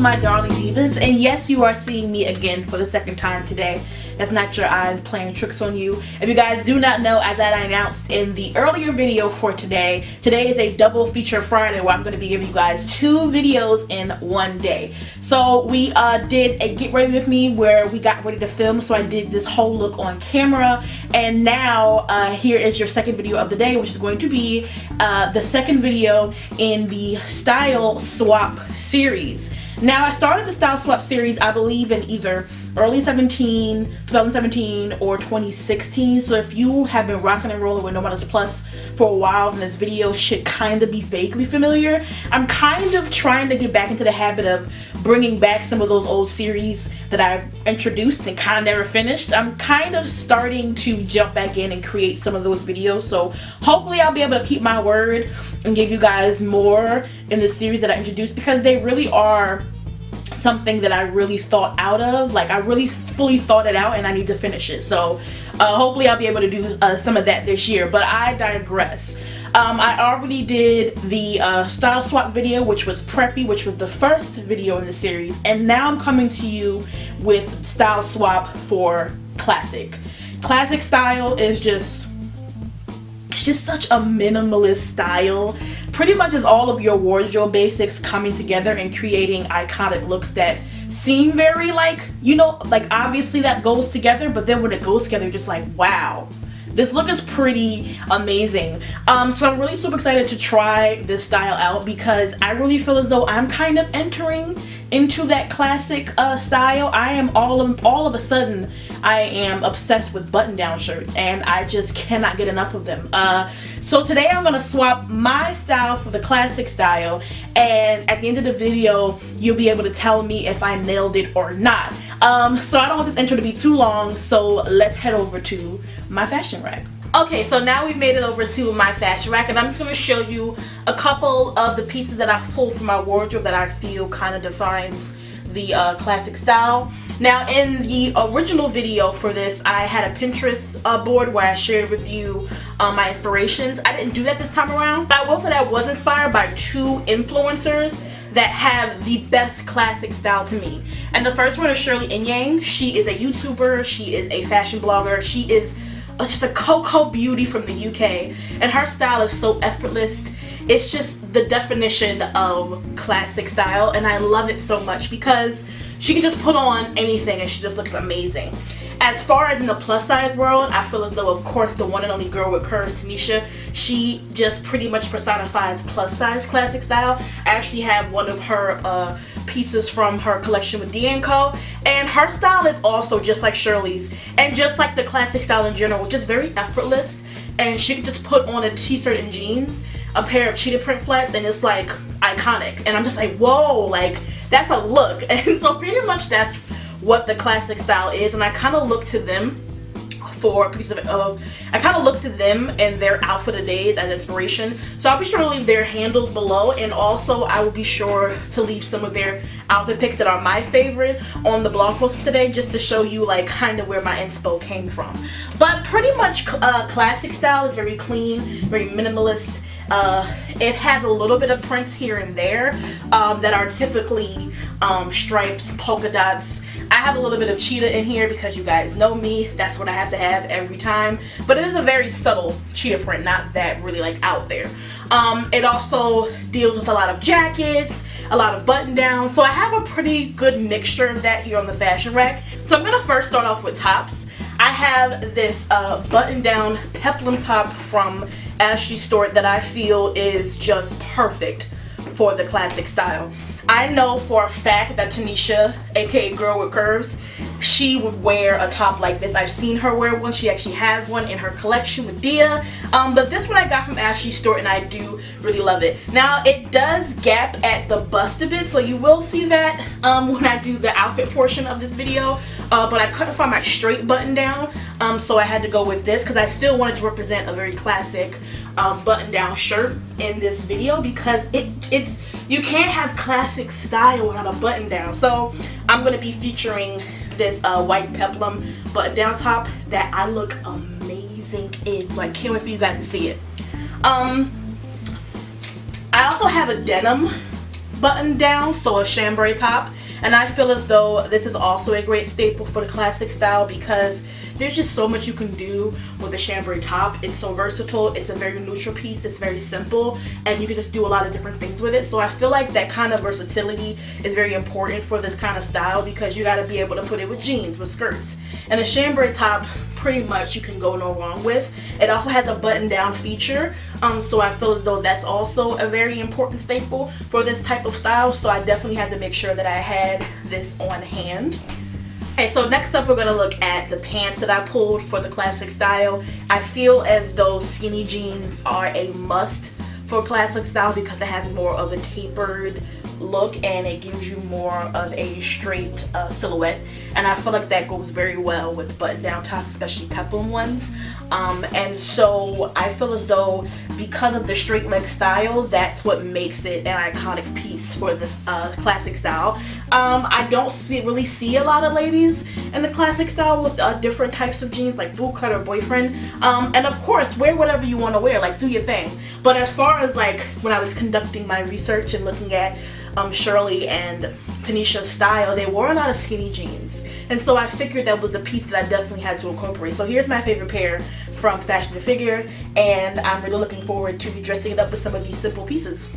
my darling divas, and yes, you are seeing me again for the second time today. That's not your eyes playing tricks on you. If you guys do not know, as I announced in the earlier video for today is a double feature Friday where I'm going to be giving you guys 2 videos in one day. So we did a get ready with me where we got ready to film, so I did this whole look on camera, and now here is your second video of the day, which is going to be the second video in the Style Swap series. Now, I started the Style Swap series, I believe, in either early 2017 or 2016. So if you have been rocking and rolling with No Models Plus for a while, then this video should kind of be vaguely familiar. I'm kind of trying to get back into the habit of bringing back some of those old series that I've introduced and kind of never finished. I'm kind of starting to jump back in and create some of those videos. So hopefully I'll be able to keep my word and give you guys more in the series that I introduced, because they really are something that I really thought out of. Like, I really fully thought it out and I need to finish it. So hopefully I'll be able to do some of that this year, but I digress. I already did the Style Swap video, which was Preppy, which was the first video in the series, and now I'm coming to you with Style Swap for Classic. Classic style is just such a minimalist style. Pretty much is all of your wardrobe basics coming together and creating iconic looks that seem very, like, you know, like obviously that goes together, but then when it goes together, you're just like, wow, this look is pretty amazing. So I'm really super excited to try this style out, because I really feel as though I'm kind of entering into that classic style. I am all of a sudden I am obsessed with button-down shirts, and I just cannot get enough of them. So today I'm gonna swap my style for the classic style, and at the end of the video you'll be able to tell me if I nailed it or not. So I don't want this intro to be too long, so let's head over to my fashion rack. Okay, so now we've made it over to my fashion rack, and I'm just going to show you a couple of the pieces that I've pulled from my wardrobe that I feel kind of defines the classic style. Now, in the original video for this, I had a Pinterest board where I shared with you my inspirations. I didn't do that this time around. I will say that I was inspired by 2 influencers that have the best classic style to me. And the first one is Shirley Enyang. She is a YouTuber, she is a fashion blogger, she is just a cocoa beauty from the UK, and her style is so effortless. It's just the definition of classic style, and I love it so much because she can just put on anything and she just looks amazing. As far as in the plus size world, I feel as though, of course, the one and only girl with curves, Tanisha, she just pretty much personifies plus size classic style. I actually have one of her pieces from her collection with D&Co, and her style is also just like Shirley's, and just like the classic style in general, just very effortless. And she can just put on a t-shirt and jeans, a pair of cheetah print flats, and it's like iconic. And I'm just like, whoa, like that's a look. And so pretty much that's what the classic style is, and I kind of look to them for a piece of I kind of look to them and their outfit of days as inspiration. So I'll be sure to leave their handles below, and also I will be sure to leave some of their outfit pics that are my favorite on the blog post for today, just to show you like kind of where my inspo came from. But pretty much classic style is very clean, very minimalist. It has a little bit of prints here and there that are typically stripes, polka dots. I have a little bit of cheetah in here because you guys know me, that's what I have to have every time. But it is a very subtle cheetah print, not that really like out there. It also deals with a lot of jackets, a lot of button downs. So I have a pretty good mixture of that here on the fashion rack. So I'm gonna first start off with tops. I have this button down peplum top from Ashley Stewart that I feel is just perfect for the classic style. I know for a fact that Tanisha, aka Girl with Curves, she would wear a top like this. I've seen her wear one. She actually has one in her collection with Dia. But this one I got from Ashley Stewart, and I do really love it. Now, it does gap at the bust a bit, so you will see that when I do the outfit portion of this video. But I couldn't find my straight button down, so I had to go with this because I still wanted to represent a very classic button down shirt in this video, because it's you can't have classic style without a button down. So I'm going to be featuring this white peplum button down top that I look amazing in, so I can't wait for you guys to see it. I also have a denim button down, so a chambray top. And I feel as though this is also a great staple for the classic style because there's just so much you can do with a chambray top. It's so versatile, it's a very neutral piece, it's very simple, and you can just do a lot of different things with it. So I feel like that kind of versatility is very important for this kind of style because you got to be able to put it with jeans, with skirts. And the chambray top, pretty much you can go no wrong with. It also has a button down feature, so I feel as though that's also a very important staple for this type of style, so I definitely had to make sure that I had this on hand. Okay, so next up we're going to look at the pants that I pulled for the classic style. I feel as though skinny jeans are a must for classic style because it has more of a tapered look and it gives you more of a straight silhouette, and I feel like that goes very well with button down tops, especially peplum ones. And so I feel as though because of the straight leg style, that's what makes it an iconic piece for this classic style. I don't really see a lot of ladies in the classic style with different types of jeans like bootcut or boyfriend. And of course, wear whatever you want to wear, like do your thing. But as far as like when I was conducting my research and looking at Shirley and Tanisha's style, they wore a lot of skinny jeans. And so I figured that was a piece that I definitely had to incorporate. So here's my favorite pair from Fashion to Figure, and I'm really looking forward to dressing it up with some of these simple pieces.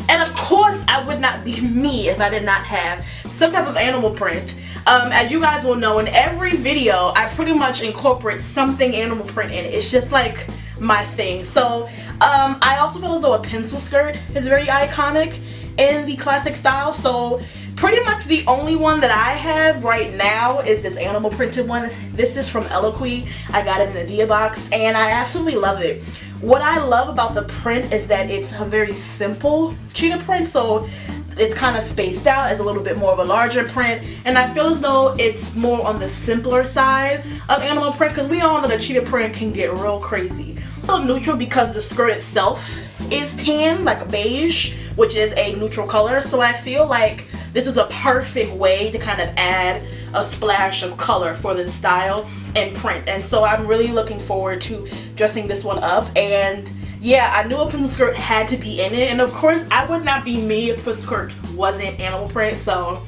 And of course, I would not be me if I did not have some type of animal print. As you guys will know, in every video, I pretty much incorporate something animal print in it. It's just like my thing. So I also feel as though a pencil skirt is very iconic in the classic style. So pretty much the only one that I have right now is this animal printed one. This is from Eloquii. I got it in a Dia box and I absolutely love it. What I love about the print is that it's a very simple cheetah print, so it's kind of spaced out. It's a little bit more of a larger print, and I feel as though it's more on the simpler side of animal print because we all know that cheetah print can get real crazy. A little neutral because the skirt itself is tan, like a beige, which is a neutral color, so I feel like this is a perfect way to kind of add a splash of color for this style and print. And so I'm really looking forward to dressing this one up. And yeah, I knew a pencil skirt had to be in it, and of course I would not be me if pencil skirt wasn't animal print, so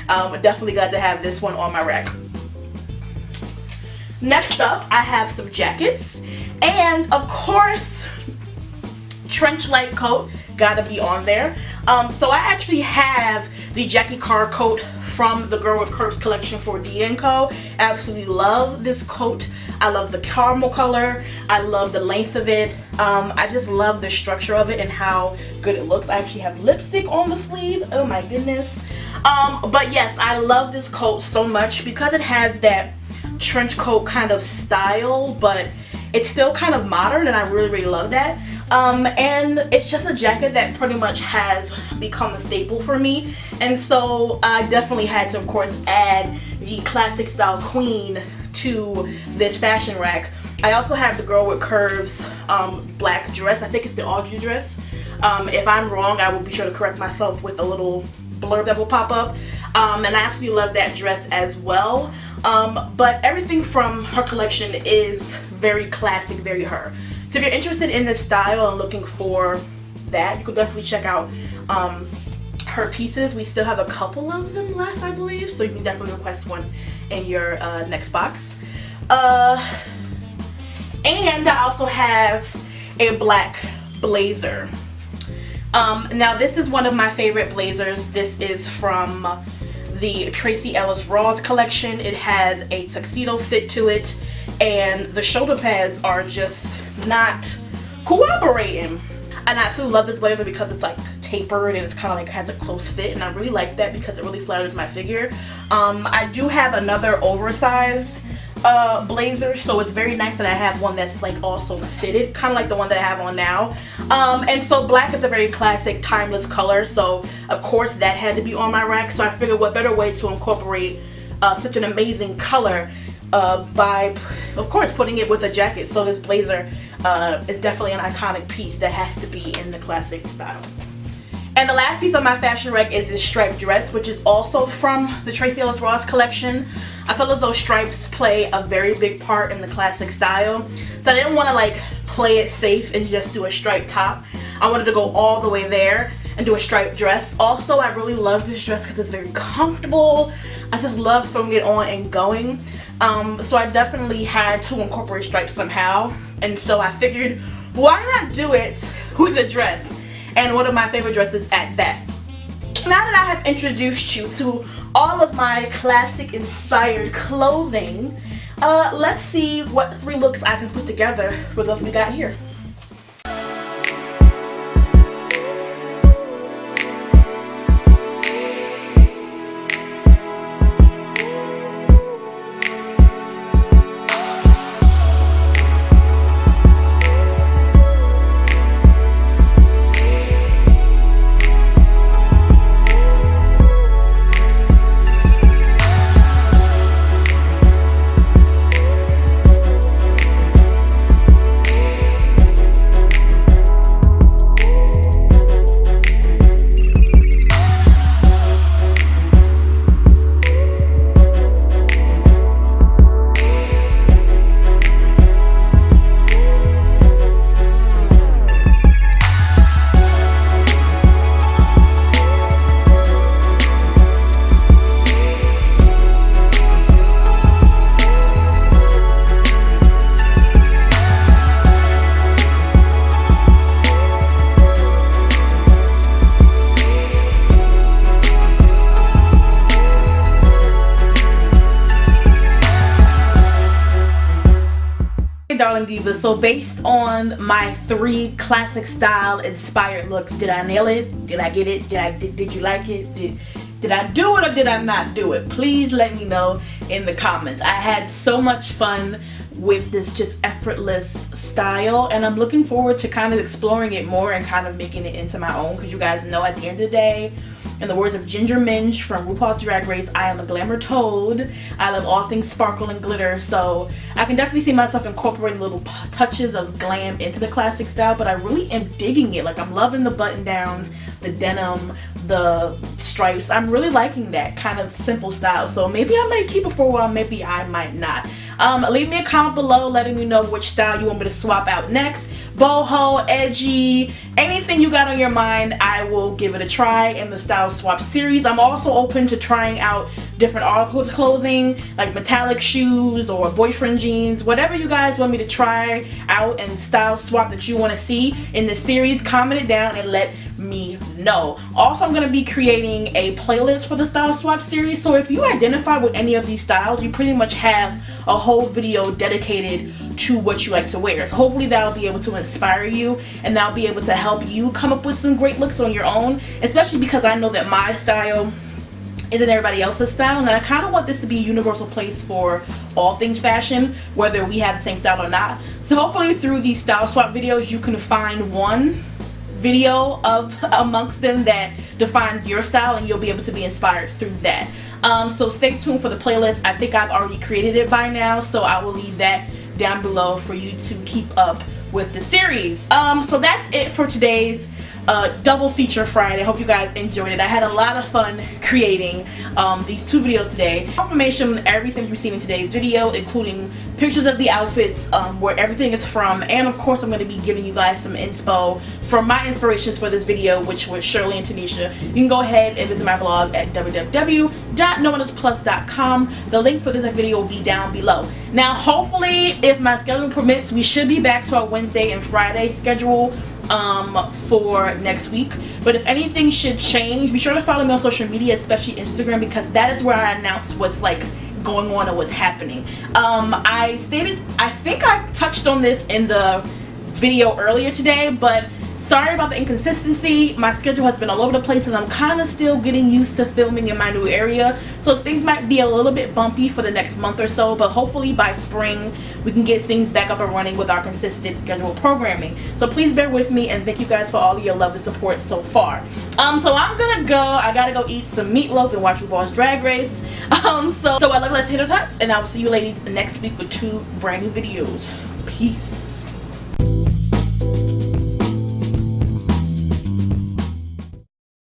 definitely glad to have this one on my rack. Next up, I have some jackets, and of course trench-like coat gotta be on there. So I actually have the Jackie Carr coat from the Girl with Curves collection for D&Co. Absolutely love this coat. I love the caramel color. I love the length of it. I just love the structure of it and how good it looks. I actually have lipstick on the sleeve. Oh my goodness. But yes, I love this coat so much because it has that trench coat kind of style, but it's still kind of modern, and I really love that. And it's just a jacket that pretty much has become a staple for me, and so I definitely had to, of course, add the classic style queen to this fashion rack. I also have the Girl with Curves black dress. I think it's the Audrey dress. If I'm wrong, I will be sure to correct myself with a little blurb that will pop up. And I absolutely love that dress as well. But everything from her collection is very classic, very her. So if you're interested in this style and looking for that, you could definitely check out her pieces. We still have a couple of them left, I believe, so you can definitely request one in your next box. And I also have a black blazer. Now this is one of my favorite blazers. This is from the Tracee Ellis Ross collection. It has a tuxedo fit to it, and the shoulder pads are just not cooperating. And I absolutely love this blazer because it's like tapered and it's kind of like has a close fit, and I really like that because it really flatters my figure. I do have another oversized blazer, so it's very nice that I have one that's like also fitted, kind of like the one that I have on now. And so black is a very classic, timeless color, so of course that had to be on my rack. So I figured what better way to incorporate such an amazing color by, of course, putting it with a jacket. So this blazer is definitely an iconic piece that has to be in the classic style. And the last piece on my fashion rack is this striped dress, which is also from the Tracee Ellis Ross collection. I feel as though stripes play a very big part in the classic style, so I didn't want to like play it safe and just do a striped top. I wanted to go all the way there, and do a striped dress. Also, I really love this dress because it's very comfortable. I just love throwing it on and going. So I definitely had to incorporate stripes somehow, and so I figured, why not do it with a dress, and one of my favorite dresses at that. Now that I have introduced you to all of my classic inspired clothing, let's see what 3 looks I can put together with what we got here. Darling Divas, so based on my 3 classic style inspired looks, did I nail it? Did I get it? Did you like it? Did I do it or did I not do it? Please let me know in the comments. I had so much fun with this just effortless style, and I'm looking forward to kind of exploring it more and kind of making it into my own, because you guys know at the end of the day, in the words of Ginger Minj from RuPaul's Drag Race, I am a glamour toad. I love all things sparkle and glitter, so I can definitely see myself incorporating little touches of glam into the classic style, but I really am digging it. Like, I'm loving the button downs, the denim, the stripes. I'm really liking that kind of simple style, so maybe I might keep it for a while, maybe I might not. Leave me a comment below letting me know which style you want me to swap out next. Boho, edgy, anything you got on your mind, I will give it a try in the style swap series. I'm also open to trying out different articles of clothing, like metallic shoes or boyfriend jeans. Whatever you guys want me to try out and style swap that you want to see in this series, comment it down and let me know. Also, I'm going to be creating a playlist for the style swap series, so if you identify with any of these styles, you pretty much have a whole video dedicated to what you like to wear. So hopefully that'll be able to inspire you, and that'll be able to help you come up with some great looks on your own, especially because I know that my style isn't everybody else's style, and I kind of want this to be a universal place for all things fashion, whether we have the same style or not. So hopefully through these style swap videos you can find one video of amongst them that defines your style, and you'll be able to be inspired through that. So stay tuned for the playlist. I think I've already created it by now, so I will leave that down below for you to keep up with the series. So that's it for today's double feature Friday. I hope you guys enjoyed it. I had a lot of fun creating these 2 videos today. Information on everything you've seen in today's video, including pictures of the outfits, where everything is from, and of course I'm going to be giving you guys some inspo from my inspirations for this video, which was Shirley and Tanisha. You can go ahead and visit my blog at www.nowannesplus.com. The link for this video will be down below. Now hopefully, if my schedule permits, we should be back to our Wednesday and Friday schedule for next week. But if anything should change, be sure to follow me on social media, especially Instagram, because that is where I announce what's like going on and what's happening. I think I touched on this in the video earlier today, but sorry about the inconsistency. My schedule has been all over the place, and I'm kind of still getting used to filming in my new area, so things might be a little bit bumpy for the next month or so, but hopefully by spring we can get things back up and running with our consistent scheduled programming. So please bear with me, and thank you guys for all of your love and support so far. So I'm gonna go. I gotta go eat some meatloaf and watch RuPaul's Drag Race. So I love Let's Hit Our Tots, and I will see you ladies next week with 2 brand new videos. Peace.